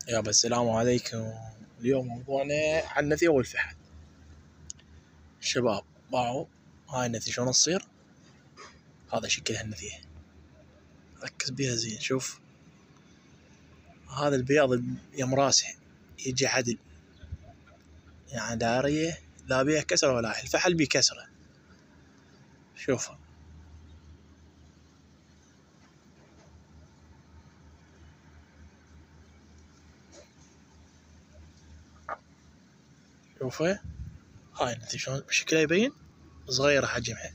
يابا السلام عليكم. اليوم موضوعنا عن النثية والفحل. الشباب باعوا هاي النثية شلون تصير. هذا شكلها النثية، ركز بيها زين. شوف هذا البياض يم راسه يجي عدل، يعني دارية لا بيها كسرة ولا الفحل بيه كسرة. شوفها شوفها هاي النثية شلون شكلها يبين، صغيرة حجمها.